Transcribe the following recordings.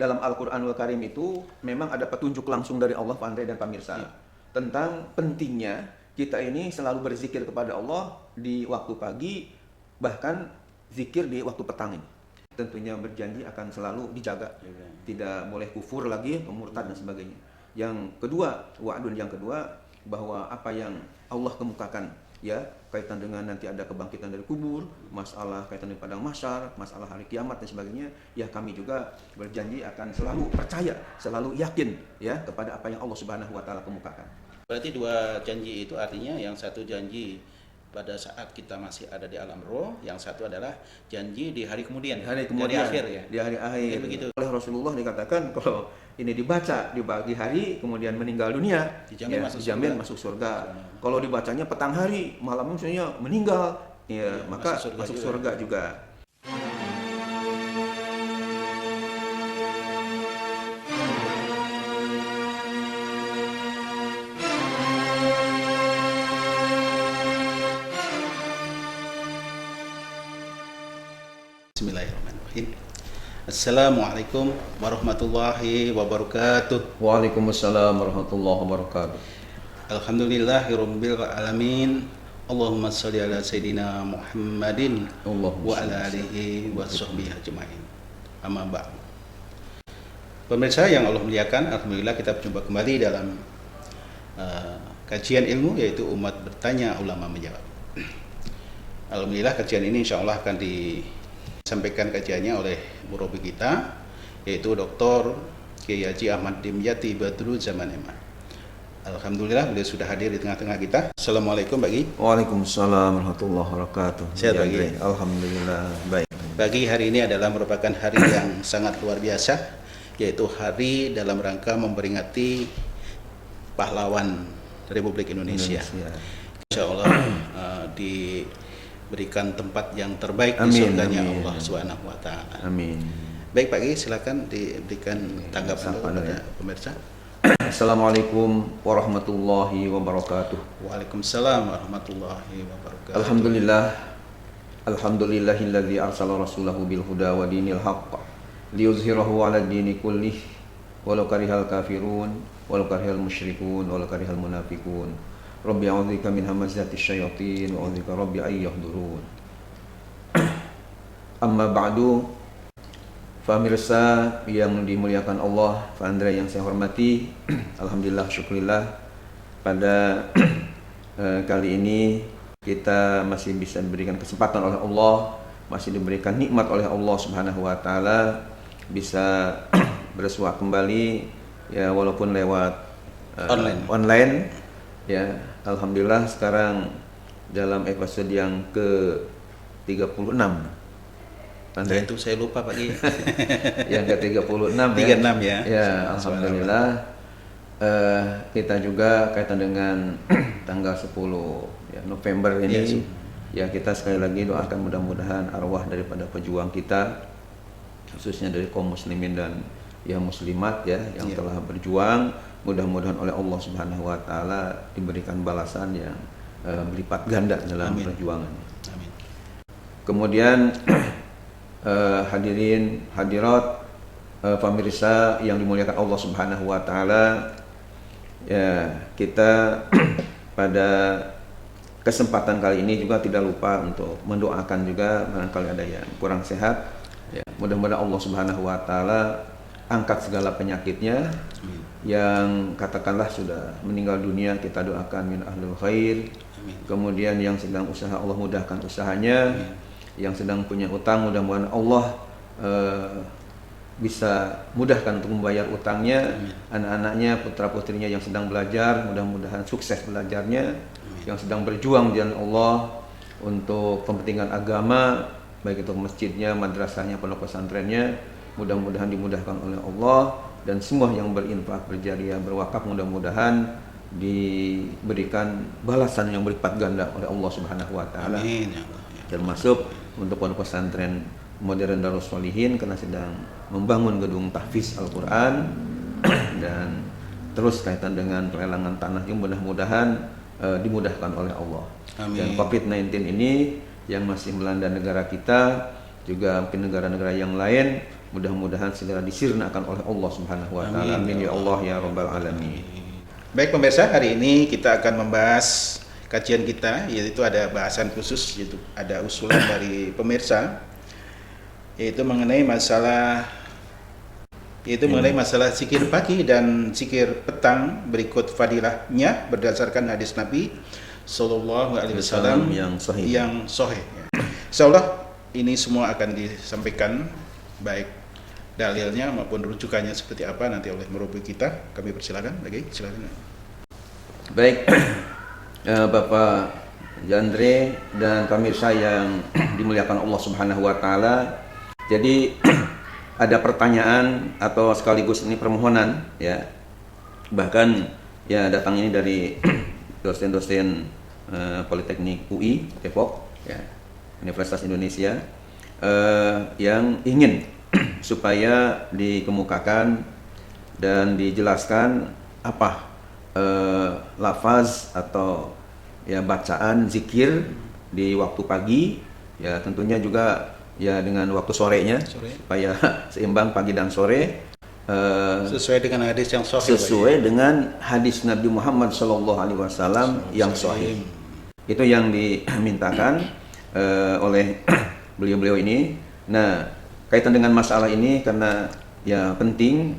dalam Al-Qur'anul Karim itu memang ada petunjuk langsung dari Allah, Pak Andre dan pemirsa, tentang pentingnya kita ini selalu berzikir kepada Allah di waktu pagi, bahkan zikir di waktu petang ini. Tentunya berjanji akan selalu dijaga, tidak boleh kufur lagi, murtad dan sebagainya. Yang kedua, wa'dun yang kedua, bahwa apa yang Allah kemukakan ya kaitan dengan nanti ada kebangkitan dari kubur, masalah kaitan dengan padang mahsyar, masalah hari kiamat dan sebagainya, ya kami juga berjanji akan selalu percaya, selalu yakin ya kepada apa yang Allah Subhanahu wa taala kemukakan. Berarti dua janji itu artinya yang satu janji pada saat kita masih ada di alam roh, yang satu adalah janji di hari kemudian, Di akhir ya. Di hari akhir. Begitu. Oleh Rasulullah dikatakan kalau ini dibaca di pagi hari kemudian meninggal dunia, dijamin masuk surga. Kalau dibacanya petang hari, malamnya misalnya meninggal, ya maka masuk surga juga. Bismillahirrahmanirrahim. Assalamualaikum warahmatullahi wabarakatuh. Waalaikumsalam warahmatullahi wabarakatuh. Alhamdulillahirabbil alamin. Allahumma shalli ala sayidina Muhammadin wa ala alihi wa sahbihi ajmain. Amma ba'd. Pemirsa yang Allah muliakan, alhamdulillah kita berjumpa kembali dalam kajian ilmu, yaitu umat bertanya, ulama menjawab. Alhamdulillah kajian ini insyaallah akan disampaikan kajiannya oleh murabi kita, yaitu Dr. Kiai Haji Ahmad Dimyati Badrul Zaman Eman. Alhamdulillah beliau sudah hadir di tengah-tengah kita. Assalamualaikum Pak Ki. Waalaikumsalam warahmatullahi wabarakatuh. Sehat Pak Ki? Alhamdulillah baik. Pagi hari ini adalah merupakan hari yang sangat luar biasa, yaitu hari dalam rangka memperingati pahlawan Republik Indonesia. Insya Allah diberikan tempat yang terbaik di surganya Allah Subhanahu wa taala. Amin. Baik Pak Ki, silakan diberikan tanggapan kepada pemirsa. Assalamualaikum warahmatullahi wabarakatuh. Waalaikumsalam warahmatullahi wabarakatuh. Alhamdulillahilladzi arsala rasulahu bil huda wa dinil haqq liyuzhirahu 'ala dini kullih walau karihal kafirun walau karihal musyrikun walau karihal munafiqun. Rabbi a'udzubika min hamazati syayatin wa a'udzubika rabbi ay yahdurun. Amma ba'du, pemirsa yang dimuliakan Allah, Pak Andre yang saya hormati, alhamdulillah syukurillah pada kali ini kita masih bisa diberikan kesempatan oleh Allah, masih diberikan nikmat oleh Allah Subhanahu wa taala bisa bersua kembali ya, walaupun lewat online ya. Alhamdulillah sekarang dalam episode yang ke-36. Andre itu saya lupa Pak Ki. Yang ke-36 ya. Ya, alhamdulillah. Kita juga kaitan dengan tanggal 10 ya, November ini ya, kita sekali lagi doakan mudah-mudahan arwah daripada pejuang kita, khususnya dari kaum muslimin dan yang muslimat ya, yang telah berjuang, mudah-mudahan oleh Allah Subhanahu wa taala diberikan balasan yang berlipat ganda dalam perjuangan. Amin. Kemudian hadirin hadirat, pemirsa yang dimuliakan Allah Subhanahu wa taala, ya kita pada kesempatan kali ini juga tidak lupa untuk mendoakan juga barangkali ada yang kurang sehat ya, mudah-mudahan Allah Subhanahu wa taala angkat segala penyakitnya. Yang katakanlah sudah meninggal dunia kita doakan min ahlul khair. Kemudian yang sedang usaha Allah mudahkan usahanya. Yang sedang punya utang mudah-mudahan Allah bisa mudahkan untuk membayar utangnya. Anak-anaknya, putra-putrinya yang sedang belajar mudah-mudahan sukses belajarnya. Yang sedang berjuang di jalan Allah untuk kepentingan agama, baik itu masjidnya, madrasahnya, pondok pesantrennya, mudah-mudahan dimudahkan oleh Allah. Dan semua yang berinfak, berjariah, berwakaf mudah-mudahan diberikan balasan yang berlipat ganda oleh Allah Subhanahu wa taala. Amin. Termasuk untuk pondok pesantren modern Darus Sholihin karena sedang membangun gedung tahfiz Al-Qur'an dan terus kaitan dengan pelelangan tanah yang mudah-mudahan dimudahkan oleh Allah. Amin. Dan COVID-19 ini yang masih melanda negara kita, juga mungkin negara-negara yang lain, mudah-mudahan segera disirnakan oleh Allah Subhanahu wa taala. Amin ya Allah ya rabbal alamin. Baik pemirsa, hari ini kita akan membahas kajian kita, yaitu ada bahasan khusus, yaitu ada usulan dari pemirsa, yaitu mengenai masalah zikir pagi dan zikir petang berikut fadilahnya berdasarkan hadis Nabi Sallallahu Alaihi Wasallam yang sahih. Insyaallah ini semua akan disampaikan, baik dalilnya maupun rujukannya seperti apa nanti oleh murabi kita. Kami persilakan lagi, silakan. Baik, Bapak Jandre dan pemirsa yang dimuliakan Allah Subhanahu wa taala. Jadi ada pertanyaan atau sekaligus ini permohonan ya. Bahkan ya datang ini dari dosen-dosen Politeknik UI Depok ya, Universitas Indonesia yang ingin supaya dikemukakan dan dijelaskan apa lafaz atau ya bacaan zikir di waktu pagi, ya tentunya juga ya dengan waktu sorenya supaya seimbang pagi dan sore sesuai dengan hadis yang sahih, sesuai dengan hadis Nabi Muhammad SAW yang sahih. Itu yang dimintakan oleh beliau-beliau ini. Nah, kaitan dengan masalah ini karena ya penting,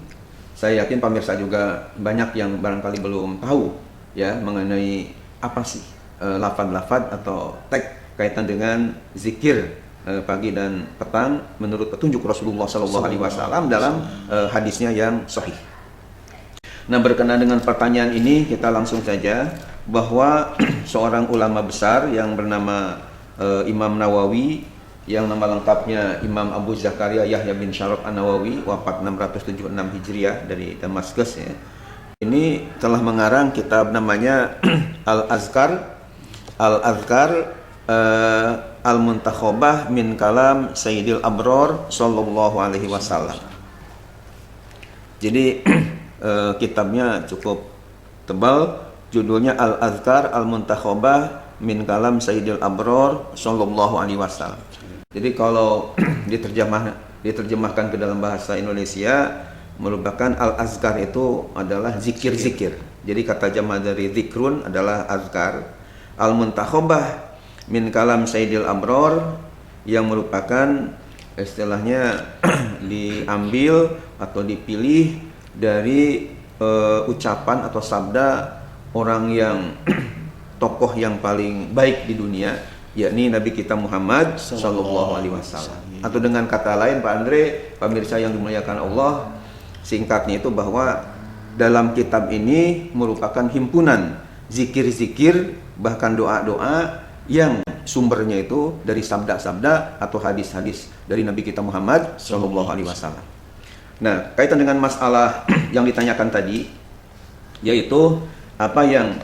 saya yakin pemirsa juga banyak yang barangkali belum tahu ya mengenai apa sih lafaz-lafaz atau teks kaitan dengan zikir pagi dan petang menurut petunjuk Rasulullah SAW dalam hadisnya yang sahih. Nah, berkenaan dengan pertanyaan ini kita langsung saja bahwa seorang ulama besar yang bernama Imam Nawawi, yang nama lengkapnya Imam Abu Zakaria Yahya bin Syaraf An-Nawawi, wafat 676 Hijriah dari Damaskus ya. Ini telah mengarang kitab namanya Al-Azkar Al-Muntakhobah min Kalam Sayyidil Abror Sallallahu Alaihi Wasallam. Jadi kitabnya cukup tebal, judulnya Al-Azkar Al-Muntakhobah min Kalam Sayyidil Abror Sallallahu Alaihi Wasallam. Jadi kalau diterjemahkan ke dalam bahasa Indonesia, merupakan al-azkar itu adalah zikir-zikir. Jadi kata jama' dari zikrun adalah azkar. Al-muntakhobah min kalam sayyidil abror, yang merupakan istilahnya diambil atau dipilih dari ucapan atau sabda orang yang tokoh yang paling baik di dunia, yakni Nabi kita Muhammad Sallallahu Alaihi Wasallam. Atau dengan kata lain, Pak Andre, pemirsa yang dimuliakan Allah, singkatnya itu bahwa dalam kitab ini merupakan himpunan zikir-zikir, bahkan doa-doa yang sumbernya itu dari sabda-sabda atau hadis-hadis dari Nabi kita Muhammad Sallallahu Alaihi Wasallam. Nah, kaitan dengan masalah yang ditanyakan tadi, yaitu apa yang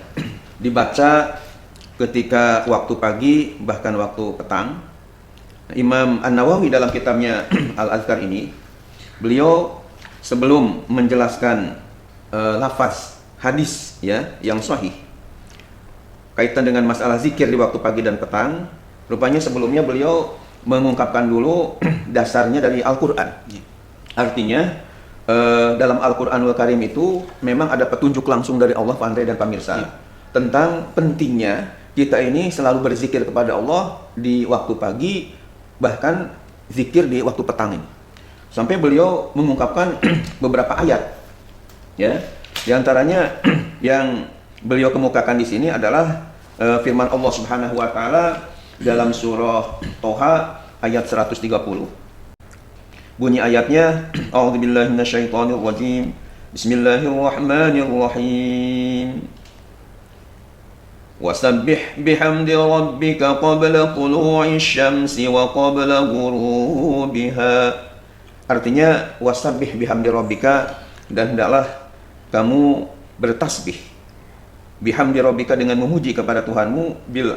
dibaca ketika waktu pagi bahkan waktu petang. Imam An-Nawawi dalam kitabnya Al-Azkar ini, beliau sebelum menjelaskan lafaz hadis ya yang sahih kaitan dengan masalah zikir di waktu pagi dan petang, rupanya sebelumnya beliau mengungkapkan dulu dasarnya dari Al-Qur'an. Artinya dalam Al-Qur'anul Karim itu memang ada petunjuk langsung dari Allah, Pak Andre dan pemirsa, tentang pentingnya kita ini selalu berzikir kepada Allah di waktu pagi, bahkan zikir di waktu petang ini. Sampai beliau mengungkapkan beberapa ayat. Ya, di antaranya yang beliau kemukakan di sini adalah firman Allah Subhanahu wa taala dalam surah Toha ayat 130. Bunyi ayatnya, A'udzubillahi minasyaitonirrajim. Bismillahirrahmanirrahim. Wasabbih bihamdi rabbika qabla tulu'is syamsi wa qabla ghurubiha. Artinya wasabbih bihamdi rabbika, dan hendaklah kamu bertasbih bihamdi rabbika, dengan memuji kepada Tuhanmu, bil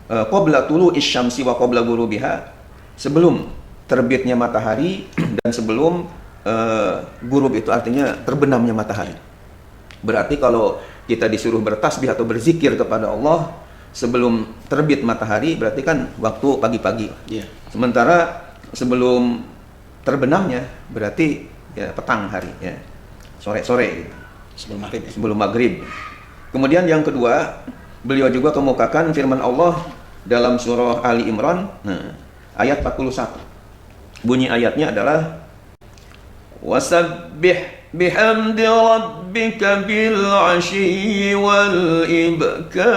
qabla tulu'is syamsi wa qabla ghurubiha, sebelum terbitnya matahari dan sebelum ghurub itu artinya terbenamnya matahari. Berarti kalau kita disuruh bertasbih atau berzikir kepada Allah sebelum terbit matahari, berarti kan waktu pagi-pagi. Sementara sebelum terbenamnya berarti ya petang hari ya, sore-sore gitu, Sebelum maghrib. Ya. sebelum maghrib. Kemudian yang kedua, beliau juga kemukakan firman Allah dalam surah Ali Imran, ayat 41. Bunyi ayatnya adalah wasabbih bihamdi rabbika bil 'ashyi wal ibkar.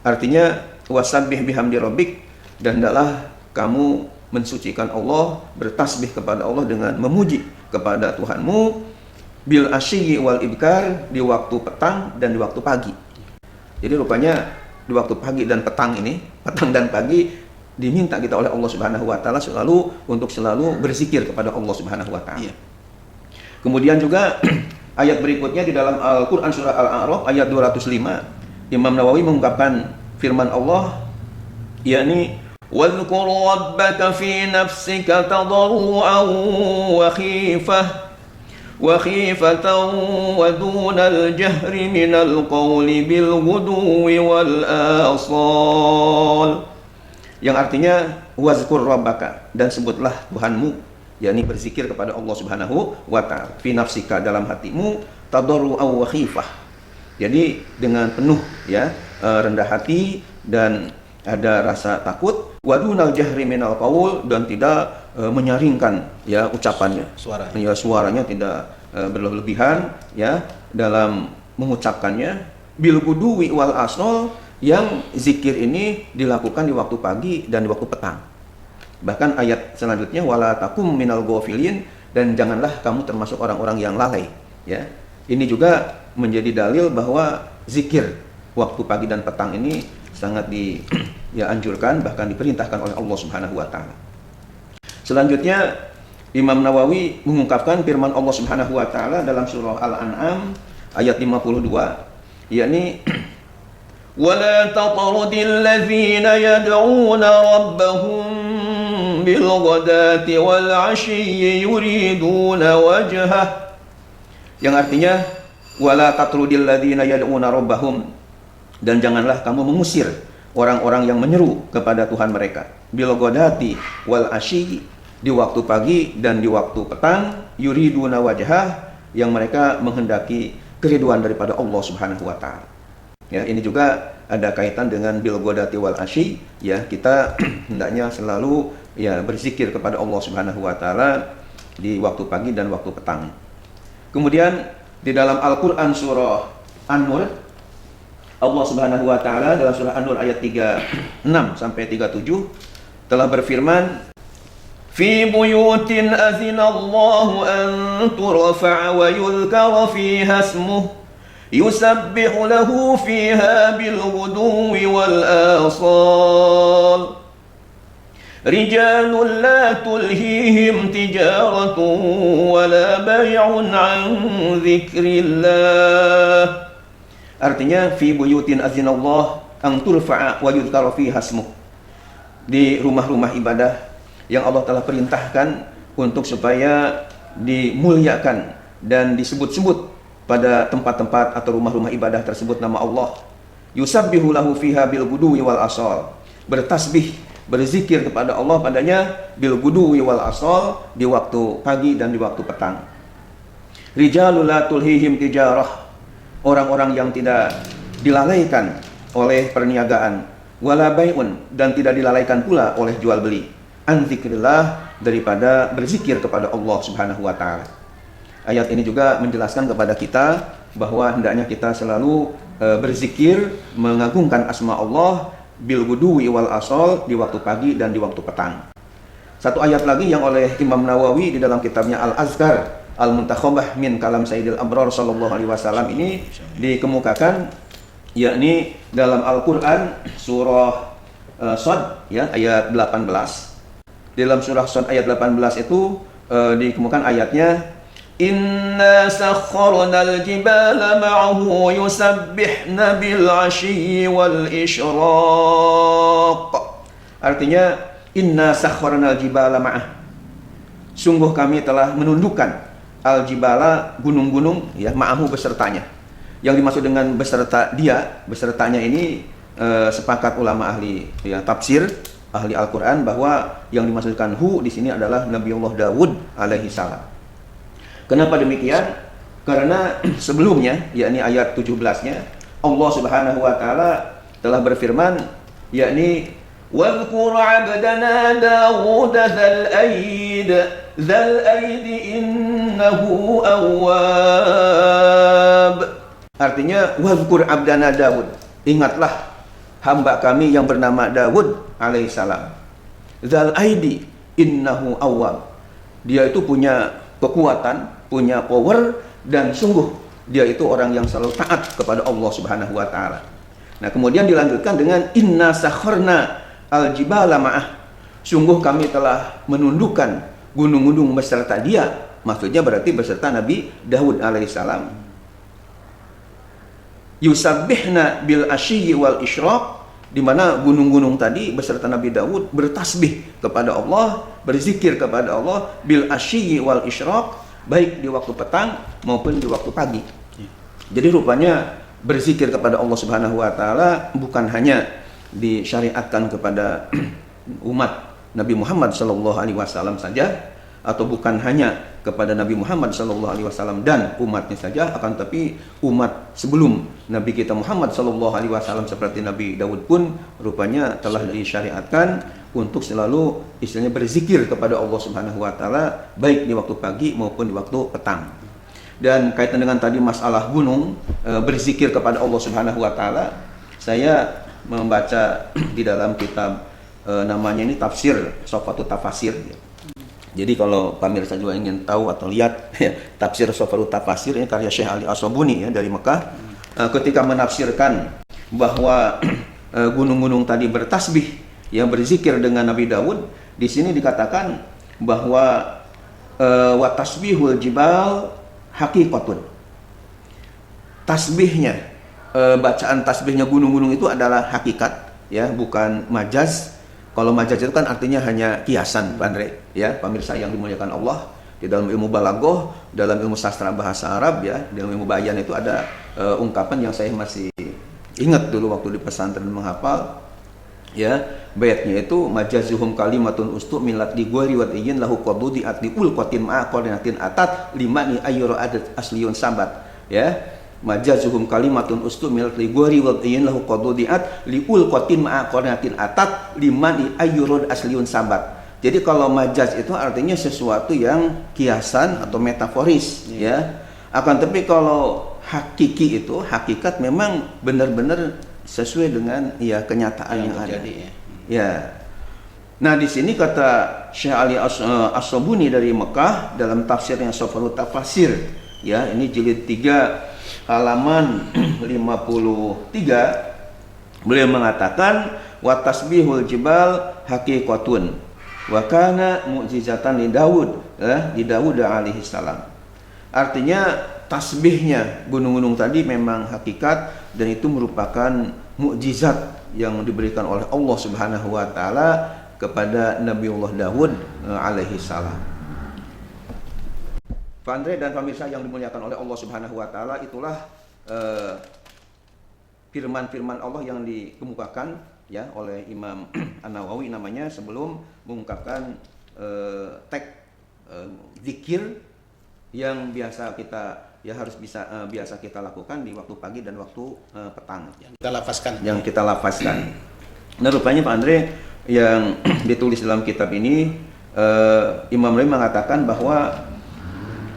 Artinya wasabbih bihamdi rabbik, dan hendaklah kamu mensucikan Allah, bertasbih kepada Allah dengan memuji kepada Tuhanmu bil 'ashyi wal ibkar, di waktu petang dan di waktu pagi. Jadi rupanya di waktu pagi dan petang ini, petang dan pagi, diminta kita oleh Allah Subhanahu wa taala untuk selalu berzikir kepada Allah Subhanahu wa taala. Iya. Kemudian juga ayat berikutnya di dalam Al-Qur'an surah Al-A'raf ayat 205, Imam Nawawi mengungkapkan firman Allah, yakni wadhkur rabbaka fi nafsika tadarruan wa khifatan wa dunal jahri minal qawli bil ghuduwi wal asal. Yang artinya wazkur rabbaka, dan sebutlah Tuhanmu, yakni berzikir kepada Allah Subhanahu wa taala, fi nafsika, dalam hatimu, tadarruan wa khifah. Jadi dengan penuh ya rendah hati dan ada rasa takut, wadunal jahri minal qaul, dan tidak menyaringkan ya ucapannya. Ya, suaranya tidak berlebihan ya dalam mengucapkannya, bil guduwi wal asal, yang zikir ini dilakukan di waktu pagi dan di waktu petang. Bahkan ayat selanjutnya wala takum minal ghafilin, dan janganlah kamu termasuk orang-orang yang lalai ya. Ini juga menjadi dalil bahwa zikir waktu pagi dan petang ini sangat anjurkan, bahkan diperintahkan oleh Allah Subhanahu wa taala. Selanjutnya Imam Nawawi mengungkapkan firman Allah Subhanahu wa taala dalam surah Al-An'am ayat 52, yakni وَلَا تَطْرُدِ الَّذِينَ يَدْعُونَ رَبَّهُمْ بِالْغَدَاةِ وَالْعَشِيِّ يُرِيدُونَ وَجْهَهُ, yang artinya وَلَا تَطْرُدِ الَّذِينَ يَدْعُونَ رَبَّهُمْ, dan janganlah kamu mengusir orang-orang yang menyeru kepada Tuhan mereka, bil-ghadati wal-'ashyi, di waktu pagi dan di waktu petang, yuriduna wajhah, yang mereka menghendaki keriduan daripada Allah Subhanahu wa taala. Ya, ini juga ada kaitan dengan bil ghadati wal 'ashyi ya, kita hendaknya selalu ya berzikir kepada Allah Subhanahu wa taala di waktu pagi dan waktu petang. Kemudian di dalam Al-Qur'an surah An-Nur, Allah Subhanahu wa taala dalam surah An-Nur ayat 36 sampai 37 telah berfirman, fi buyutin azinallahu an turfa'a wa yuzkara fiha ismuhu yusabbihu lahu fiha bil ghuduwi wal asal rijalun la tulhihim tijaratun wala bay'un an dzikrillah. Artinya fi buyutin azinallah an turfa'a wa yuzkara fiha ismuhu, di rumah-rumah ibadah yang Allah telah perintahkan untuk supaya dimuliakan dan disebut-sebut pada tempat-tempat atau rumah-rumah ibadah tersebut nama Allah. Yusabbihu lahu fiha bil guduwi wal asal, bertasbih, berzikir kepada Allah padanya bil guduwi wal asal, di waktu pagi dan di waktu petang. Rijalul la tulhihim tijarah, orang-orang yang tidak dilalaikan oleh perniagaan, wala bai'un, dan tidak dilalaikan pula oleh jual beli, an dzikrillah, daripada berzikir kepada Allah Subhanahu wa taala. Ayat ini juga menjelaskan kepada kita bahwa hendaknya kita selalu berzikir, mengagungkan asma Allah bil guduwi wal asal, di waktu pagi dan di waktu petang. Satu ayat lagi yang oleh Imam Nawawi di dalam kitabnya Al-Azkar Al-Muntakhabah min Kalam Sayyidil Abrar sallallahu alaihi wasallam ini dikemukakan, yakni dalam Al-Qur'an surah Shad ya ayat 18. Dalam surah Shad ayat 18 itu dikemukakan ayatnya, inna sakharnal jibala ma'ahu yusabbihna bil 'ashyi wal isyraq. Artinya inna sakharnal jibala ma'ah, sungguh kami telah menundukkan al jibala, gunung-gunung ya, ma'ahu, besertanya. Yang dimaksud dengan besertanya ini sepakat ulama ahli ya tafsir ahli Al-Qur'an bahwa yang dimaksudkan hu di sini adalah Nabiullah Daud alaihi salam. Kenapa demikian? Karena sebelumnya, yakni ayat 17-nya, Allah Subhanahu wa taala telah berfirman, yakni wadhkur 'abdana Daud dzal aid innahu awwab. Artinya wadhkur 'abdana Daud, ingatlah hamba kami yang bernama Daud alaihissalam. Dzal aidi innahu awwab. Dia itu punya kekuatan, punya power, dan sungguh dia itu orang yang selalu taat kepada Allah Subhanahu wa taala. Nah, kemudian dilanjutkan dengan inna sakharna al-jibala ma'ah. Sungguh kami telah menundukkan gunung-gunung beserta dia. Maksudnya berarti beserta Nabi Daud alaihissalam. Yusabbihna bil asyyi wal isyraq, di mana gunung-gunung tadi beserta Nabi Daud bertasbih kepada Allah, berzikir kepada Allah bil asyyi wal isyraq, baik di waktu petang maupun di waktu pagi. Jadi rupanya berzikir kepada Allah Subhanahu wa taala bukan hanya disyariatkan kepada umat Nabi Muhammad sallallahu alaihi wasallam saja, atau bukan hanya kepada Nabi Muhammad sallallahu alaihi wasallam dan umatnya saja, akan tapi umat sebelum Nabi kita Muhammad sallallahu alaihi wasallam seperti Nabi Daud pun rupanya telah disyariatkan untuk selalu istilahnya berzikir kepada Allah Subhanahu wa taala baik di waktu pagi maupun di waktu petang. Dan kaitan dengan tadi masalah gunung, berzikir kepada Allah Subhanahu wa taala, saya membaca di dalam kitab namanya ini tafsir Sofatut Tafasir. Jadi kalau pemirsa juga ingin tahu atau lihat ya, tafsir Sofatut Tafasir ini karya Syekh Ali As-Sabuni ya, dari Mekah, ketika menafsirkan bahwa gunung-gunung tadi bertasbih yang berzikir dengan Nabi Daud, di sini dikatakan bahwa wa tasbihul jibal haqiqatun. Tasbihnya, bacaan tasbihnya gunung-gunung itu adalah hakikat ya, bukan majaz. Kalau majaz itu kan artinya hanya kiasan, Pak Andre, ya, pemirsa yang dimuliakan Allah. Di dalam ilmu balaghah, dalam ilmu sastra bahasa Arab ya, dalam ilmu bayan itu ada ungkapan yang saya masih ingat dulu waktu di pesantren menghafal. Ya, bayatnya itu majazuhum kalimatun ustu milat di gori wat ijin lahu qadudi atli ul qatin ma'a qadinatin atat limani ayyura adat asliyun sabat. Ya, majazuhum kalimatun ustu milat li gori wat ijin lahu qadudi at li ul qatin ma'a qadinatin atat limani ayyura asliyun sabat. Jadi kalau majaz itu artinya sesuatu yang kiasan atau metaforis ya. Akan tapi kalau hakiki itu, hakikat memang benar-benar sesuai dengan ya kenyataan yang ada. Ya. Nah, di sini kata Syekh Ali As-Sabuni dari Mekah dalam tafsirnya Sofatut Tafasir ya, ini jilid 3 halaman 53, beliau mengatakan wa tasbihul jibal haqiqatun wa kana mu'jizatan li Daud di Daud alaihi salam. Artinya tasbihnya gunung-gunung tadi memang hakikat dan itu merupakan mukjizat yang diberikan oleh Allah Subhanahu wa taala kepada Nabiullah Daud alaihi salam. Pak Andre dan pemirsa yang dimuliakan oleh Allah Subhanahu wa taala, itulah firman-firman Allah yang dikemukakan ya oleh Imam An-Nawawi namanya sebelum mengungkapkan teks zikir yang biasa kita harus biasa kita lakukan di waktu pagi dan waktu petang. Yang kita lafazkan. Nah, rupanya Pak Andre yang ditulis dalam kitab ini, Imam Nawawi mengatakan bahwa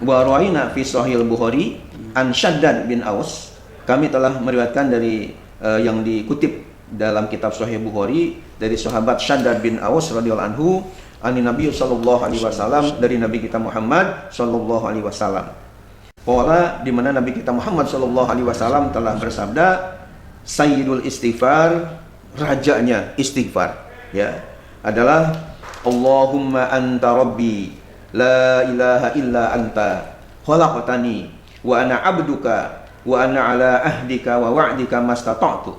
wa rawaina fi Sahih Bukhari an Shaddad bin Aus, kami telah meriwayatkan dari yang dikutip dalam kitab Sahih Bukhari dari sahabat Shaddad bin Aus radhiyallahu anhu, ani Nabi sallallahu alaihi wasallam, dari Nabi kita Muhammad sallallahu alaihi wasallam. Qala, di mana Nabi kita Muhammad sallallahu alaihi wasallam telah bersabda, sayyidul istighfar, rajanya istighfar ya, adalah Allahumma anta rabbi la ilaha illa anta khalaqtani wa ana abduka wa ana ala ahdika wa wa'dika mastata'tu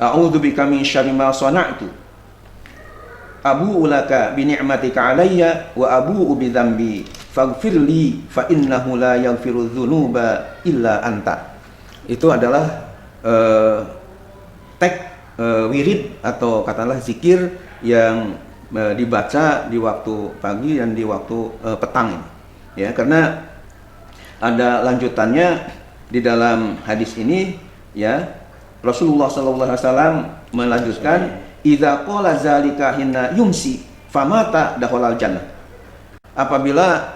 a'udzu bika min syarri ma sana'tu abu'u laka bi ni'matika alayya wa abu'u bi dzambi faghfirli fa innahu la yaghfiru dzunuba illa anta. Itu adalah teks wirid atau katakanlah zikir yang dibaca di waktu pagi dan di waktu petang ini. Ya, karena ada lanjutannya di dalam hadis ini, ya, Rasulullah SAW melanjutkan, idza qala zalika hina yumsi famata dakhalal jannah. Apabila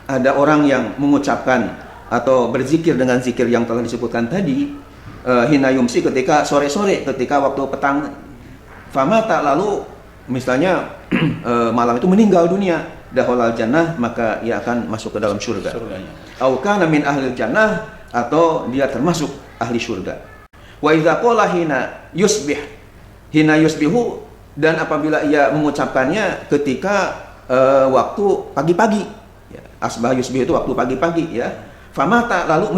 ada orang yang mengucapkan atau berzikir dengan zikir yang telah disebutkan tadi, hina yumsi ketika sore-sore, ketika waktu petang, famata lalu misalnya malam itu meninggal dunia, dakhalal jannah, maka ia akan masuk ke dalam surga. Au kana min ahli jannah, atau dia termasuk ahli surga. Wa idza qala hina yusbihu, dan apabila ia mengucapkannya ketika waktu pagi-pagi, ya, asbah yusbih itu waktu pagi-pagi, ya, famata lalu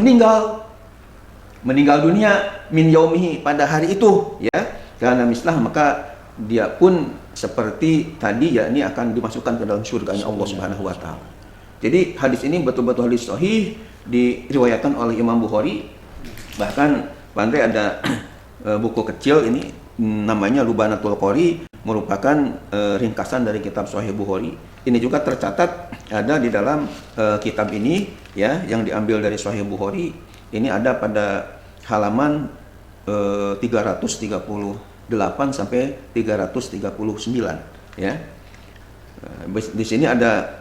meninggal dunia min yaumihi pada hari itu, ya, karena mislah, maka dia pun seperti tadi, ya, ini akan dimasukkan ke dalam surganya Allah Subhanahu wa taala. Jadi hadis ini betul-betul hadis sahih, diriwayatkan oleh Imam Bukhari. Bahkan Pak Andre ada buku kecil ini namanya Lubanatul Qori, merupakan ringkasan dari kitab Sahih Bukhari. Ini juga tercatat ada di dalam kitab ini, ya, yang diambil dari Sahih Bukhari. Ini ada pada halaman 338 sampai 339, ya. Di sini ada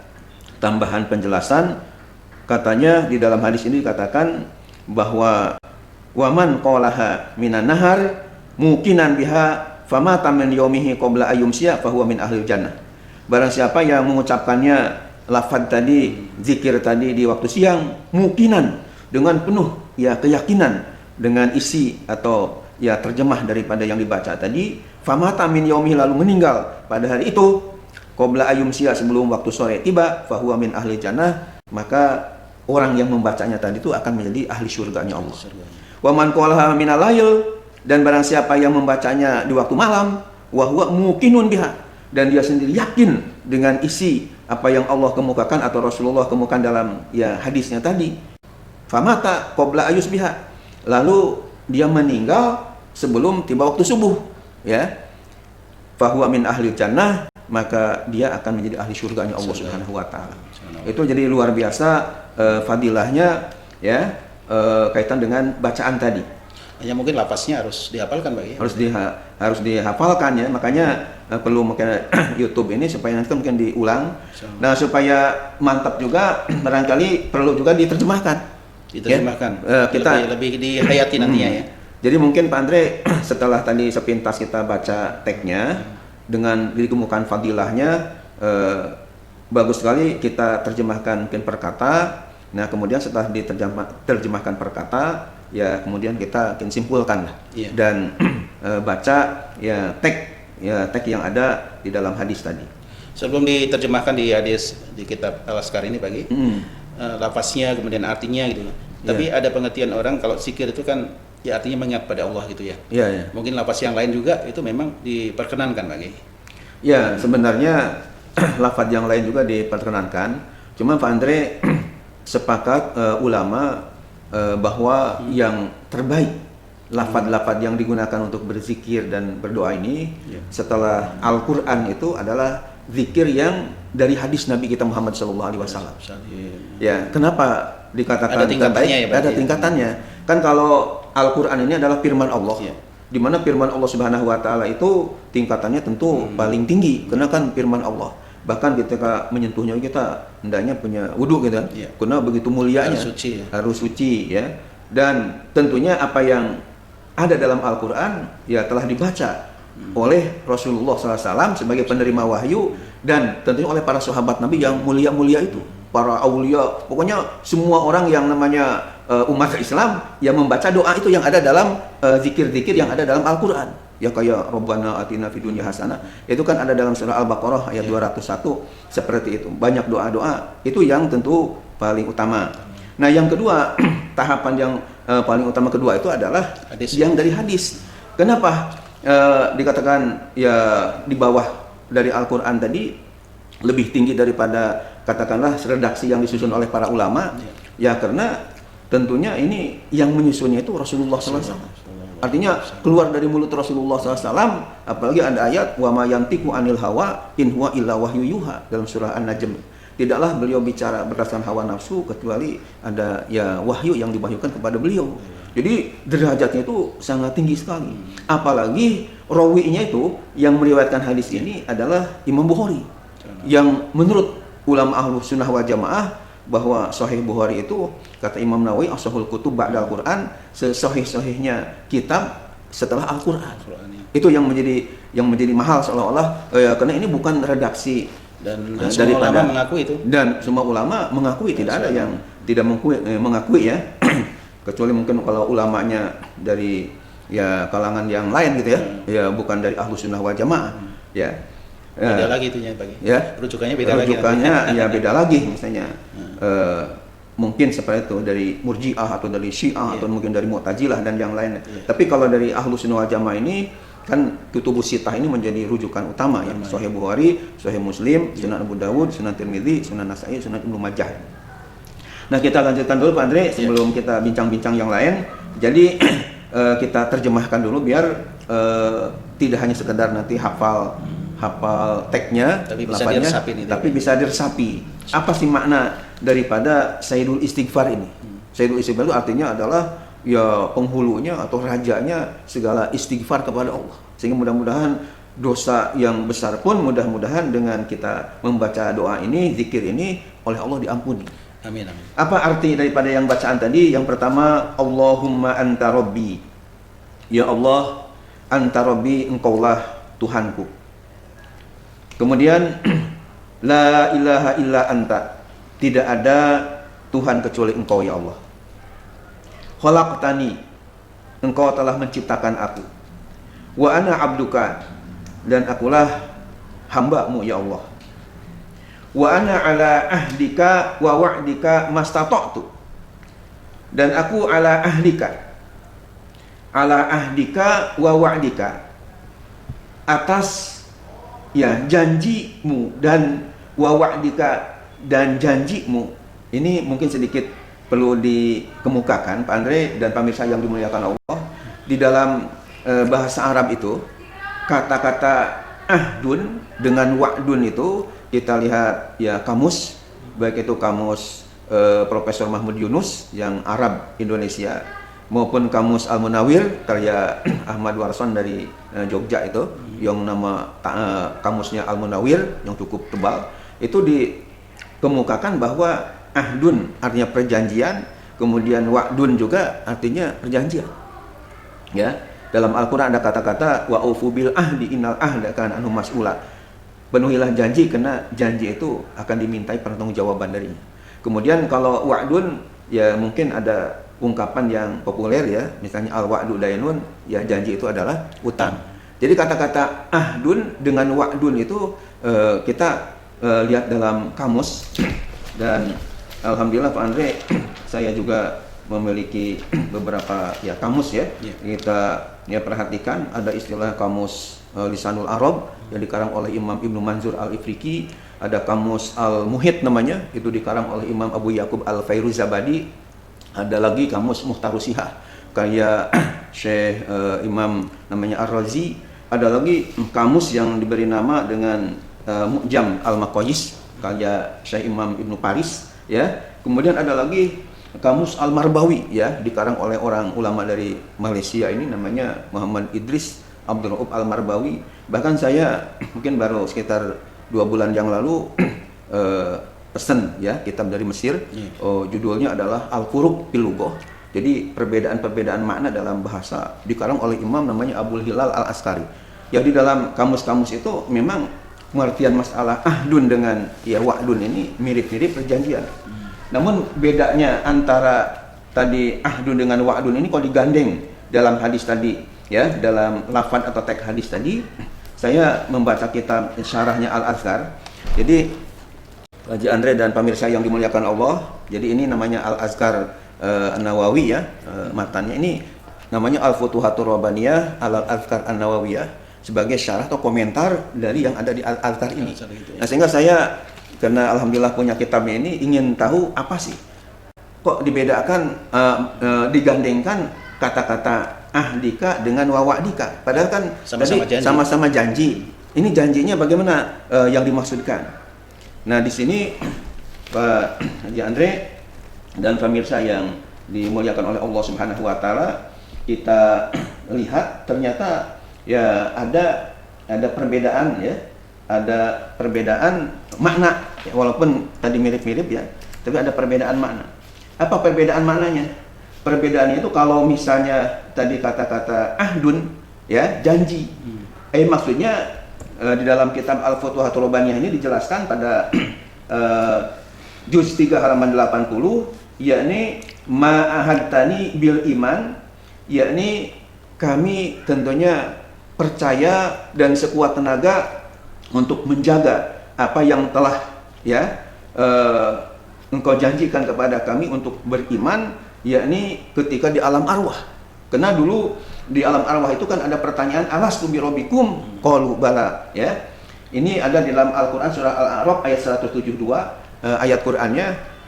tambahan penjelasan, katanya di dalam hadis ini dikatakan bahwa waman qalaha minan nahar mukinan biha famata min yaumihi qabla ayyumsiya fahuwa min ahlil jannah. Barang siapa yang mengucapkannya lafaz tadi, zikir tadi di waktu siang, mukinan, dengan penuh, ya, keyakinan dengan isi atau, ya, terjemah daripada yang dibaca tadi, famata min yaumihi, lalu meninggal pada hari itu, qabla ayyumsiya, sebelum waktu sore tiba, fahuwa min ahlil jannah, maka orang yang membacanya tadi itu akan menjadi ahli surganya Allah. Wa man qalaha minal lail, dan barang siapa yang membacanya di waktu malam, wa huwa muqinun biha, dan dia sendiri yakin dengan isi apa yang Allah kemukakan atau Rasulullah kemukakan dalam, ya, hadisnya tadi, famata qabla ayyusbiha, lalu dia meninggal sebelum tiba waktu subuh, ya, fahuwa min ahli jannah, maka dia akan menjadi ahli surganya Allah Subhanahu wa taala. Itu jadi luar biasa fadilahnya, ya, kaitan dengan bacaan tadi. Hanya mungkin lapasnya harus dihafalkan, Pak, ya? Harus dihafalkan, ya. Makanya perlu mungkin YouTube ini supaya nanti mungkin diulang. Nah, supaya mantap juga barangkali perlu juga diterjemahkan. Diterjemahkan. Ya? Kita lebih dihayati nantinya, ya. Jadi mungkin Pak Andre setelah tadi sepintas kita baca teksnya dengan dikemukakan fadilahnya, bagus sekali kita terjemahkan mungkin per kata. Nah, kemudian setelah diterjemahkan per kata, ya, kemudian kita akan simpulkan, iya, dan baca, ya, teks yang ada di dalam hadis tadi. Sebelum diterjemahkan di hadis di kitab Al-Askar ini, Pak, lafaznya kemudian artinya gitu. Tapi ada pengertian orang kalau zikir itu kan, ya, artinya mengingat pada Allah gitu, ya. Iya, ya. Mungkin lafaz yang lain juga itu memang diperkenankan, Pak. Ya, sebenarnya lafaz yang lain juga diperkenankan. Cuma Pak Andre sepakat ulama bahwa yang terbaik lafaz-lafaz yang digunakan untuk berzikir dan berdoa ini, setelah Al-Quran itu adalah zikir yang dari hadis Nabi kita Muhammad SAW. Ya, kenapa dikatakan ada tingkatannya, terbaik? ya, Ada tingkatannya. Kan kalau Al-Quran ini adalah firman Allah, di mana firman Allah Subhanahu wa taala itu tingkatannya tentu paling tinggi, karena kan firman Allah. Bahkan ketika menyentuhnya kita hendaknya punya wudu, gitu kan. Karena begitu mulianya, harus suci, ya. Dan tentunya apa yang ada dalam Al-Quran, ya, telah dibaca oleh Rasulullah SAW sebagai penerima wahyu, dan tentunya oleh para sahabat Nabi yang mulia-mulia itu, para aulia, pokoknya semua orang yang namanya umat Islam yang membaca doa itu yang ada dalam zikir-zikir yang ada dalam Al-Quran. Ya, kayak Rabbana atina fid dunya hasanah, itu kan ada dalam surah Al-Baqarah ayat 201, seperti itu. Banyak doa-doa itu yang tentu paling utama. Nah, yang kedua, tahapan yang paling utama kedua itu adalah hadis, yang dari hadis. Kenapa dikatakan, ya, di bawah dari Al-Quran tadi, lebih tinggi daripada katakanlah redaksi yang disusun oleh para ulama? Ya, karena tentunya ini yang menyusunnya itu Rasulullah SAW. Artinya keluar dari mulut Rasulullah SAW, apalagi ada ayat wa ma yantiqu anil hawa in huwa illa wahyu yuha dalam surah An-Najm. Tidaklah beliau bicara berdasarkan hawa nafsu kecuali ada ya wahyu yang diwahyukan kepada beliau. Jadi derajatnya itu sangat tinggi sekali. Apalagi rawinya itu yang meriwayatkan hadis ini adalah Imam Bukhari. Yang menurut ulama Ahlus Sunnah wal Jamaah bahwa Sahih Bukhari itu kata Imam Nawawi ashahul kutub ba'dal Quran, sesahih-sahihnya kitab setelah Al-Quran. Itu yang menjadi mahal seolah-olah karena ini bukan redaksi dan semua ulama mengakui itu. Dan semua ulama mengakui, tidak ada yang tidak mengakui ya. Kecuali mungkin kalau ulamanya dari ya kalangan yang lain gitu ya. Ya bukan dari Ahlus Sunnah wal Jamaah ya. Beda lagi itunya Pak. Ya. Rujukannya beda lagi. Rujukannya ya beda lagi misalnya. Mungkin seperti itu dari Murji'ah atau dari Syiah atau mungkin dari Mu'tazilah dan yang lainnya. Tapi kalau dari Ahlus Sunnah wal Jamaah ini kan Kutubus Sittah ini menjadi rujukan utama ya. Sahih Bukhari, Sahih Muslim, Sunan Abu Dawud, Sunan Tirmidzi, Sunan Nasa'i, Sunan Ibnu Majah. Nah, kita lanjutkan dulu Pak Andre sebelum kita bincang-bincang yang lain. Jadi kita terjemahkan dulu biar tidak hanya sekedar nanti hafal teksnya, tapi bisa diresapi, tapi bisa diresapi. Apa sih makna daripada Sayyidul Istighfar ini? Sayyidul Istighfar itu artinya adalah ya penghulunya atau rajanya segala istighfar kepada Allah. Sehingga mudah-mudahan dosa yang besar pun mudah-mudahan dengan kita membaca doa ini, zikir ini oleh Allah diampuni. Amin, amin. Apa arti daripada yang bacaan tadi? Yang pertama, Allahumma anta rabbi. Ya Allah, anta rabbi, engkaulah Tuhanku. Kemudian la ilaha illa anta, tidak ada Tuhan kecuali engkau ya Allah. Khalaqtani, engkau telah menciptakan aku. Wa ana abduka, dan akulah hamba-Mu ya Allah. Wa ana ala ahdika wa wa'dika mastata'tu, dan aku ala ahdika wa wa'dika, atas ya janjimu dan wa wa'dika, dan janjimu. Ini mungkin sedikit perlu dikemukakan Pak Andre dan pemirsa yang dimuliakan Allah. Di dalam bahasa Arab itu kata-kata ahdun dengan wa'dun itu kita lihat ya kamus, baik itu kamus Profesor Mahmud Yunus yang Arab Indonesia maupun kamus Al-Munawir karya Ahmad Warson dari Jogja itu yang nama kamusnya Al-Munawir yang cukup tebal, itu dikemukakan bahwa ahdun artinya perjanjian, kemudian wa'dun juga artinya perjanjian. Ya, dalam Al-Qur'an ada kata-kata wa ufu bil ahdi innal ahda kana anhu mas'ula. Penuhilah janji karena janji itu akan dimintai pertanggungjawaban darinya. Kemudian kalau wa'dun ya mungkin ada ungkapan yang populer ya, misalnya al-wa'du dainun, ya janji itu adalah utang. Jadi kata-kata ahdun dengan wa'dun itu kita lihat dalam kamus, dan alhamdulillah Pak Andre saya juga memiliki beberapa ya kamus ya. Kita ya perhatikan ada istilah kamus Lisanul Arab yang dikarang oleh Imam Ibnu Manzur Al-Ifriqi, ada kamus Al-Muhit namanya, itu dikarang oleh Imam Abu Yaqub Al-Fairuzabadi. Ada lagi kamus Muhtarusihah kayak Syekh Imam namanya Ar-Razi. Ada lagi kamus yang diberi nama dengan Mu'jam Al-Maqayis kayak Syekh Imam Ibnu Paris ya. Kemudian ada lagi kamus Al-Marbawi ya, dikarang oleh orang ulama dari Malaysia ini namanya Muhammad Idris Abdul Rauf Al-Marbawi. Bahkan saya mungkin baru sekitar 2 bulan yang lalu pesen ya kitab dari Mesir. Judulnya adalah Al-Furuq fil Lughah. Jadi perbedaan-perbedaan makna dalam bahasa dikarang oleh imam namanya Abul Hilal Al-Askari. Ya di dalam kamus-kamus itu memang pengertian masalah ahdun dengan ya wa'dun ini mirip-mirip perjanjian. Namun bedanya antara tadi ahdun dengan wa'dun ini kalau digandeng dalam hadis tadi ya, dalam lafaz atau teks hadis tadi, saya membaca kitab syarahnya Al-Azkar. Jadi Haji Andre dan pemirsa yang dimuliakan Allah, jadi ini namanya Al-Azkar An-Nawawi ya, matanya ini namanya Al-Futuhatur Rabbaniyah Al-Azkar An-Nawawiyah sebagai syarah atau komentar dari yang ada di Al-Azkar ini. Nah sehingga saya karena alhamdulillah punya kitabnya ini ingin tahu apa sih kok dibedakan digandengkan kata-kata ahdika dengan wa wa'dika. Padahal kan Sama-sama tadi janji. sama-sama janji. Ini janjinya bagaimana yang dimaksudkan? Nah, di sini Pak Haji Andre dan pemirsa yang dimuliakan oleh Allah Subhanahu wa taala, kita lihat ternyata ya ada perbedaan ya. Ada perbedaan makna ya, walaupun tadi mirip-mirip ya, tapi ada perbedaan makna. Apa perbedaan maknanya? Perbedaannya itu kalau misalnya tadi kata-kata ahdun ya, janji. Maksudnya di dalam kitab Al-Futuhatul Rabbaniyah ini dijelaskan pada juz 3 halaman 80, yakni ma'ahadtani bil iman, yakni kami tentunya percaya dan sekuat tenaga untuk menjaga apa yang telah ya engkau janjikan kepada kami untuk beriman, yakni ketika di alam arwah. Karena dulu di alam arwah itu kan ada pertanyaan alastu bi rabbikum qalu bala ya. Ini ada di dalam Al-Qur'an surah Al-A'raf ayat 172, ayat Qur'annya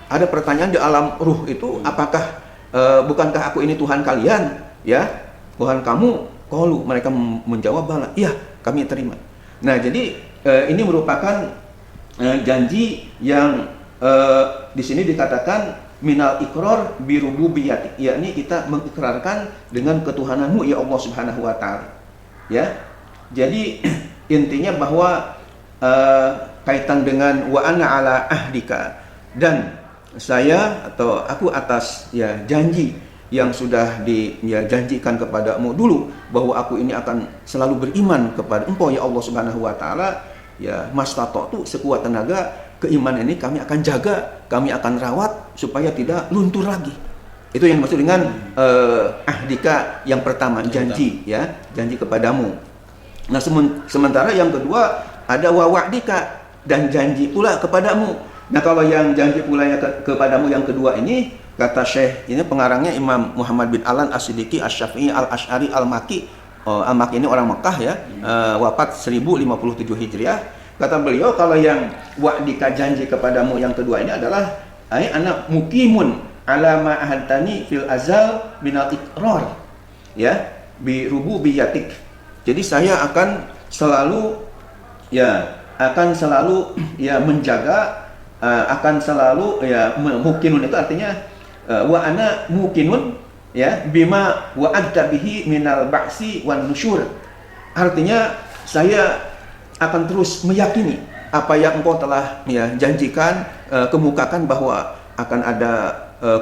ada pertanyaan di alam ruh itu, apakah bukankah aku ini Tuhan kalian ya? Tuhan kamu? Qalu, mereka menjawab bala. Iya, kami terima. Nah, jadi ini merupakan janji yang di sini dikatakan minal iqrar bi rububiyyati, yakni kita mengikrarkan dengan ketuhananmu ya Allah Subhanahu wa taala. Ya. Jadi intinya bahwa kaitan dengan wa ana ala ahdika, dan saya atau aku atas ya janji yang sudah dijanjikan kepadamu dulu, bahwa aku ini akan selalu beriman kepada Engkau ya Allah Subhanahu wa taala. Ya, mastata'tu, sekuat tenaga keimanan ini kami akan jaga, kami akan rawat supaya tidak luntur lagi. Itu yang dimaksud dengan ahdika yang pertama, janji ya, janji kepadamu. Nah, sementara yang kedua ada wa wa'dika, dan janji pula kepadamu. Nah, kalau yang janji pula kepadamu yang kedua ini, kata Syekh, ini pengarangnya Imam Muhammad bin Alan As-Siddiqi Asy-Syafi'i Al-Asy'ari Al-Makki. Al-Makki ini orang Mekah ya, wafat 1057 Hijriah. Kata beliau, kalau yang wa'dika, janji kepadamu yang kedua ini adalah ana muqimun ala ma ahadtani fil azal minal iqrar ya bi rububiyyatik. Jadi saya akan selalu menjaga, akan selalu ya, muqinun itu artinya wa ana muqinun ya bima wa'adta bihi minal ba'si wan nusyur. Artinya saya akan terus meyakini apa yang engkau telah ya janjikan, kemukakan bahwa akan ada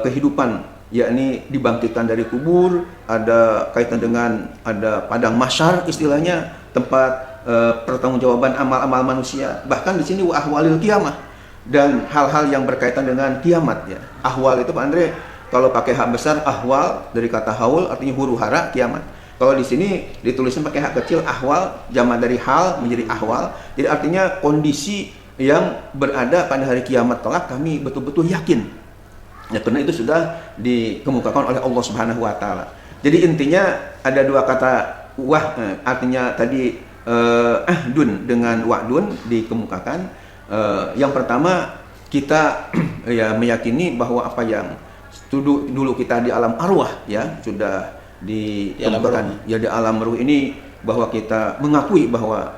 kehidupan, yakni dibangkitkan dari kubur, ada kaitan dengan ada padang mahsyar istilahnya, tempat pertanggungjawaban amal-amal manusia. Bahkan di sini wa ahwalil kiamah, dan hal-hal yang berkaitan dengan kiamat ya. Ahwal itu Pak Andre, kalau pakai hak besar ahwal dari kata haul artinya huru hara kiamat. Kalau di sini ditulisnya pakai hak kecil ahwal, jamak dari hal menjadi ahwal. Jadi artinya kondisi yang berada pada hari kiamat kelak kami betul-betul yakin. Ya, karena itu sudah dikemukakan oleh Allah Subhanahu wa taala. Jadi intinya ada dua kata artinya tadi ahdun dengan wa'dun dikemukakan. Yang pertama kita ya meyakini bahwa apa yang dulu kita di alam arwah ya sudah dikemukakan ya, di alam ruh ini, bahwa kita mengakui bahwa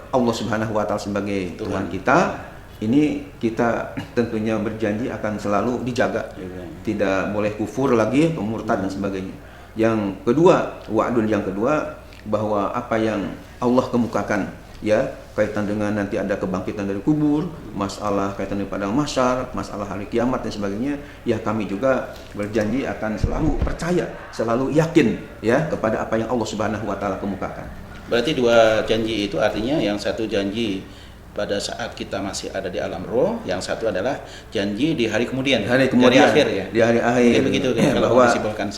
Allah Subhanahu wa taala sebagai Tuhan kita. Ini kita tentunya berjanji akan selalu dijaga, tidak boleh kufur lagi, murtad dan sebagainya. Yang kedua, wa'dun yang kedua, bahwa apa yang Allah kemukakan ya kaitan dengan nanti ada kebangkitan dari kubur, masalah kaitan dengan padang mahsyar, masalah hari kiamat dan sebagainya, ya kami juga berjanji akan selalu percaya, selalu yakin ya kepada apa yang Allah Subhanahu wa taala kemukakan. Berarti dua janji itu artinya yang satu janji pada saat kita masih ada di alam roh, yang satu adalah janji di hari kemudian, di hari akhir ya. Di hari akhir. Begitu ya, bahwa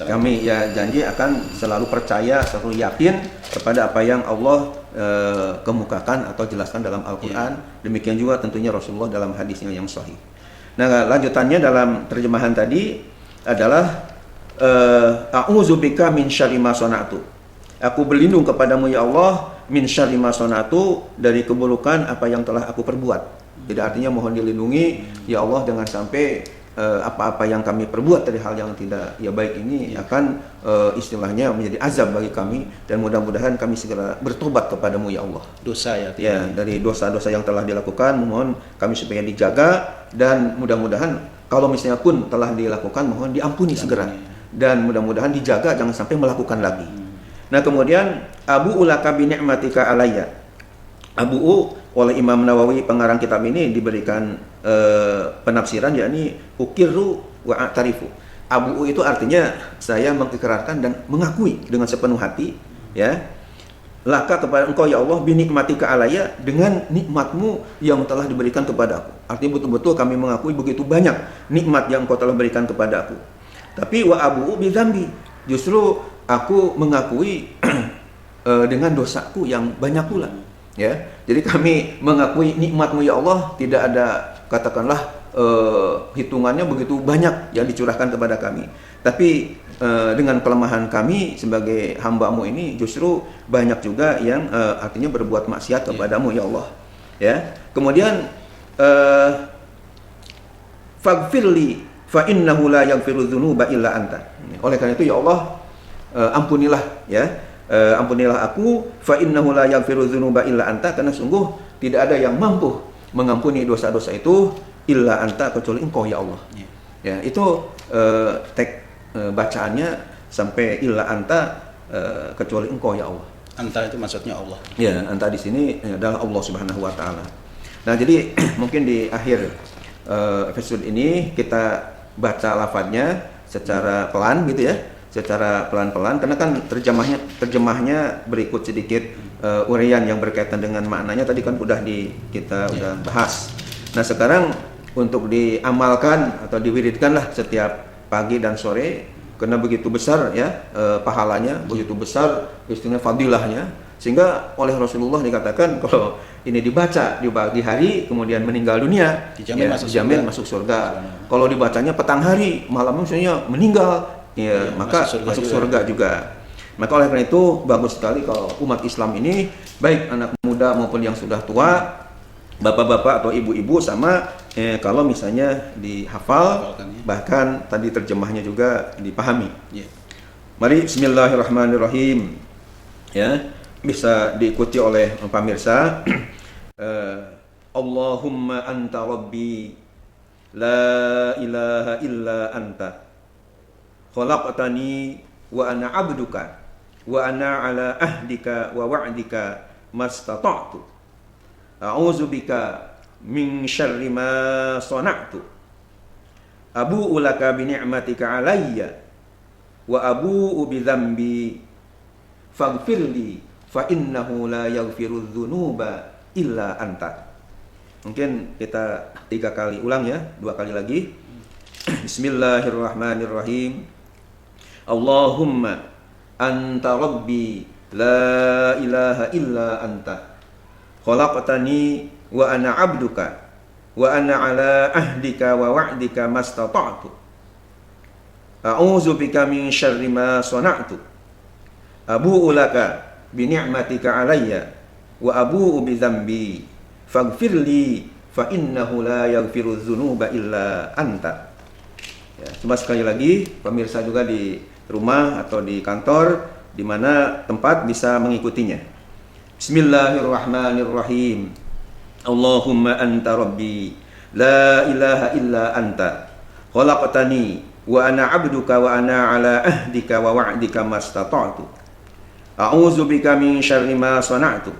kami ya janji akan selalu percaya, selalu yakin kepada apa yang Allah kemukakan atau jelaskan dalam Al-Qur'an. Demikian juga tentunya Rasulullah dalam hadisnya yang sahih. Nah, lanjutannya dalam terjemahan tadi adalah a'udzubika min syarri ma sana'tu. Aku berlindung kepadamu ya Allah min syarri ma sana'tu, dari keburukan apa yang telah aku perbuat. Jadi artinya mohon dilindungi ya Allah, jangan sampai apa-apa yang kami perbuat dari hal yang tidak ya baik ini akan istilahnya menjadi azab bagi kami, dan mudah-mudahan kami segera bertobat kepadamu ya Allah. Dosa ya. Ya, dari dosa-dosa yang telah dilakukan, mohon kami supaya dijaga, dan mudah-mudahan kalau misalnya pun telah dilakukan, mohon diampuni segera, dan mudah-mudahan dijaga jangan sampai melakukan lagi. Nah, kemudian Abu ulaka bi ni'matika alayya. Abu oleh Imam Nawawi pengarang kitab ini diberikan penafsiran, yakni ukirru wa a'tarifu. Abu itu artinya saya mengikrarkan dan mengakui dengan sepenuh hati, ya, laka kepada engkau ya Allah bi nikmatika alayya, dengan nikmatmu yang telah diberikan kepada aku. Artinya betul-betul kami mengakui begitu banyak nikmat yang engkau telah berikan kepada aku. Tapi wa abu bi dzambi, justru aku mengakui dengan dosaku yang banyak pula. Ya, jadi kami mengakui nikmatmu ya Allah, tidak ada katakanlah hitungannya begitu banyak yang dicurahkan kepada kami. Tapi dengan kelemahan kami sebagai hamba-Mu ini justru banyak juga yang artinya berbuat maksiat kepadamu ya Allah. Ya, kemudian faghfirli fa innahu la yaghfiru dzunuba illa anta. Oleh karena itu ya Allah, ampunilah ya. Ampunilah aku, fa innahu la yaghfiru dzunuba illa anta, karena sungguh tidak ada yang mampu mengampuni dosa-dosa itu illa anta, kecuali engkau ya Allah. Ya, itu teks bacaannya sampai illa anta, kecuali engkau ya Allah. Anta itu maksudnya Allah. Ya, anta di sini adalah Allah Subhanahu wa taala. Nah, jadi mungkin di akhir episode ini kita baca lafadznya secara pelan gitu ya. Secara pelan-pelan, karena kan terjemahnya berikut sedikit uraian yang berkaitan dengan maknanya tadi kan kita udah bahas. Nah, sekarang untuk diamalkan atau diwiridkan lah setiap pagi dan sore, karena begitu besar ya pahalanya, begitu besar istilah fadilahnya, sehingga oleh Rasulullah dikatakan kalau ini dibaca di pagi hari kemudian meninggal dunia dijamin masuk surga. Kalau dibacanya petang hari, malamnya misalnya meninggal, ya, maka masuk surga juga. Maka oleh karena itu bagus sekali kalau umat Islam ini, baik anak muda maupun yang sudah tua, bapak-bapak atau ibu-ibu sama, kalau misalnya dihafal, bahkan tadi terjemahnya juga dipahami. Mari bismillahirrahmanirrahim. Ya, bisa diikuti oleh pemirsa. Allahumma anta rabbi la ilaha illa anta khalaqtani wa ana 'abduka wa ana 'ala ahdika wa wa'dika mastata'tu a'udzu bika min syarri ma sana'tu abu'u laka bi ni'matika 'alayya wa abu'u bi dzambi faghfirli fa innahu la yaghfiru dzunuba illa anta. Mungkin kita 3 kali ulang ya, 2 kali lagi. Bismillahirrahmanirrahim. Allahumma anta rabbi la ilaha illa anta khalaqtani wa ana 'abduka wa ana 'ala ahdika wa wa'dika mastata'tu a'udzu bika min syarri ma sana'tu abu'u laka bi ni'matika 'alayya wa abu'u bi dzambi faghfirli fa innahu la yaghfiru dzunuba illa anta. Ya, coba sekali lagi pemirsa juga di rumah atau di kantor di mana tempat bisa mengikutinya. Bismillahirrahmanirrahim. Allahumma anta rabbi la ilaha illa anta khalaqtani wa ana 'abduka wa ana 'ala ahdika wa wa'dika mastata'tu a'udzu bika min syarri ma sana'tu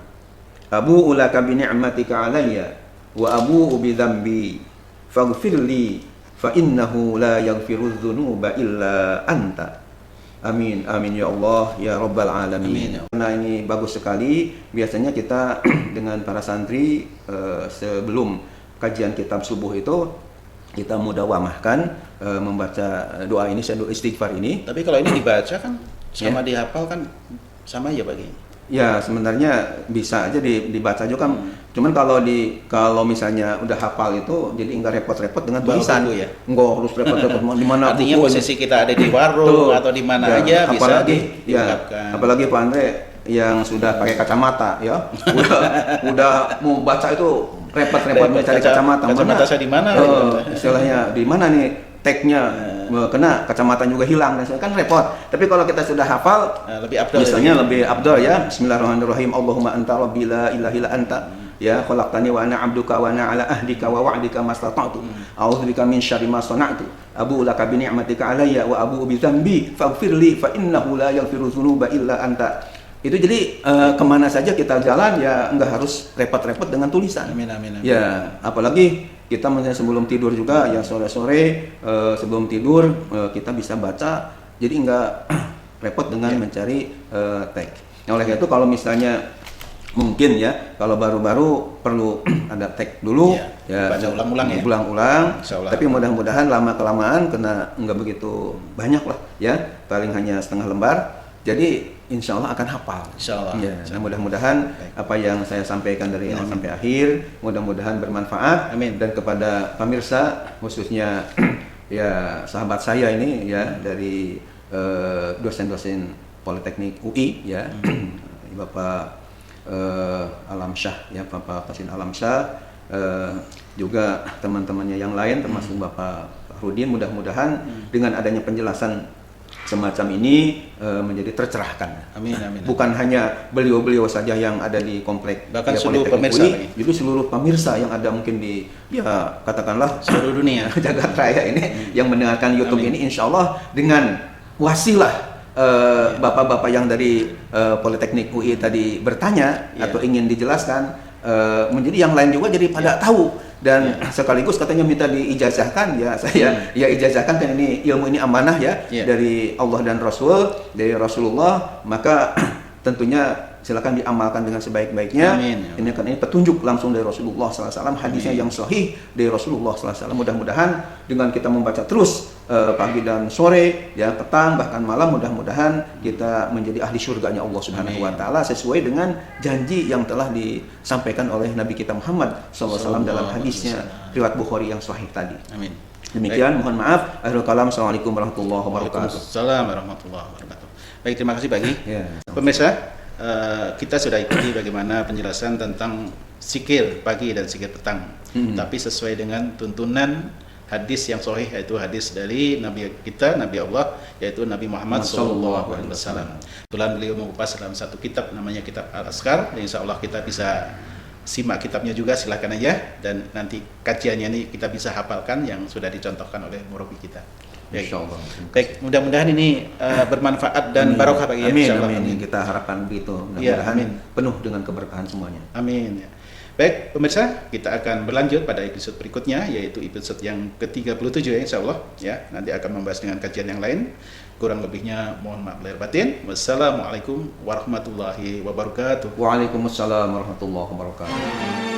abu'u laka bi ni'matika 'alayya wa abu'u bi dzambi faghfirli fa innahu la yaghfiru dzunuba illa anta. Amin amin ya Allah ya rabbal alamin. Karena ini bagus sekali, biasanya kita dengan para santri sebelum kajian kitab subuh itu kita mudawamahkan membaca doa ini, doa istighfar ini. Tapi kalau ini dibaca kan sama dihafal kan sama ya Pak? Ya, sebenarnya bisa aja dibaca juga kan. Cuman kalau misalnya udah hafal itu jadi enggak repot-repot dengan tulisan ya. Enggak harus repot-repot di mana. Artinya posisi kita ada di warung atau di mana aja bisa diungkapkan. Apalagi Pak Andre yang sudah pakai kacamata ya. Udah mau baca itu repot-repot mencari kacamata. Kacamata saya di mana? Istilahnya di mana nih tagnya kena, kacamata juga hilang dan kan repot. Tapi kalau kita sudah hafal, lebih afdal. misalnya lebih afdal ya. Bismillahirrahmanirrahim. Allahumma anta rabbi la ilaha illa anta. Ya, khalaqtani wa ana 'abduka wa ana 'ala ahdika wa wa'dika mastata'tu. A'udzubika min syarri ma sana'tu. Abu'u laka bi ni'matika 'alayya wa abu'u bi dzambi faghfirli fa innahu la yaghfiru dzunuba illa anta. Itu jadi kemana saja kita jalan ya nggak harus repot-repot dengan tulisan. Amin, amin, amin. Ya, apalagi kita misalnya sebelum tidur juga ya sore-sore sebelum tidur kita bisa baca, jadi nggak repot dengan mencari teks. Nah, oleh itu kalau misalnya mungkin ya kalau baru-baru perlu ada teks dulu ya baca ulang-ulang ya. Ulang-ulang. Insyaallah. Tapi mudah-mudahan lama kelamaan kena nggak begitu banyak lah ya, paling hanya setengah lembar. Jadi insya Allah akan hafal. Insya Allah. Ya, nah mudah-mudahan apa yang saya sampaikan dari awal sampai akhir, mudah-mudahan bermanfaat. Amin. Dan kepada pemirsa, khususnya ya sahabat saya ini ya dari dosen-dosen Politeknik UI ya, Bapak Alamsyah ya, Bapak Qasim Alamsyah, juga teman-temannya yang lain termasuk Bapak Rudin, mudah-mudahan dengan adanya penjelasan semacam ini menjadi tercerahkan. Amin, amin. Bukan hanya beliau-beliau saja yang ada di komplek, bahkan ya, seluruh Politeknik pemirsa UI, juga seluruh pemirsa yang ada mungkin di ya katakanlah seluruh dunia jagat raya ini yang mendengarkan YouTube Amin. ini, insya Allah dengan wasilah bapak-bapak yang dari Politeknik UI tadi bertanya atau ingin dijelaskan, menjadi yang lain juga jadi pada tahu. Dan sekaligus katanya minta diijazahkan, ya saya ya ijazahkan, kan ini ilmu ini amanah ya dari Allah dan Rasul, dari Rasulullah, maka tentunya silakan diamalkan dengan sebaik-baiknya. Amin. Ini kan ini petunjuk langsung dari Rasulullah SAW, hadisnya yang sahih dari Rasulullah SAW. Mudah-mudahan dengan kita membaca terus pagi dan sore, ya petang bahkan malam, mudah-mudahan kita menjadi ahli surganya Allah Subhanahu Wa Taala sesuai dengan janji yang telah disampaikan oleh Nabi kita Muhammad SAW dalam hadisnya riwayat Bukhari yang sahih tadi. Amin. Demikian, mohon maaf. Akhirul kalam. Assalamualaikum warahmatullahi wabarakatuh. Waalaikumsalam warahmatullahi wabarakatuh. Baik, terima kasih Pak Gi. Ya. Pemirsa, kita sudah ikuti bagaimana penjelasan tentang zikir pagi dan zikir petang, tapi sesuai dengan tuntunan hadis yang sahih, yaitu hadis dari Nabi kita, Nabi Allah, yaitu Nabi Muhammad SAW. Kebetulan beliau mengupas dalam satu kitab namanya Kitab Al-Azkar, dan insya Allah kita bisa simak kitabnya juga, silakan aja, dan nanti kajiannya ini kita bisa hafalkan yang sudah dicontohkan oleh murabi kita. Insyaallah. Baik, mudah-mudahan ini bermanfaat dan barokah bagi amin, insyaallah. Amin. Kita harapkan begitu. Mudah-mudahan penuh dengan keberkahan semuanya. Amin. Baik, pemirsa, kita akan berlanjut pada episode berikutnya, yaitu episode yang ke-37 ya, insyaallah ya. Nanti akan membahas dengan kajian yang lain. Kurang lebihnya mohon maaf lahir batin. Wassalamualaikum warahmatullahi wabarakatuh. Waalaikumsalam warahmatullahi wabarakatuh.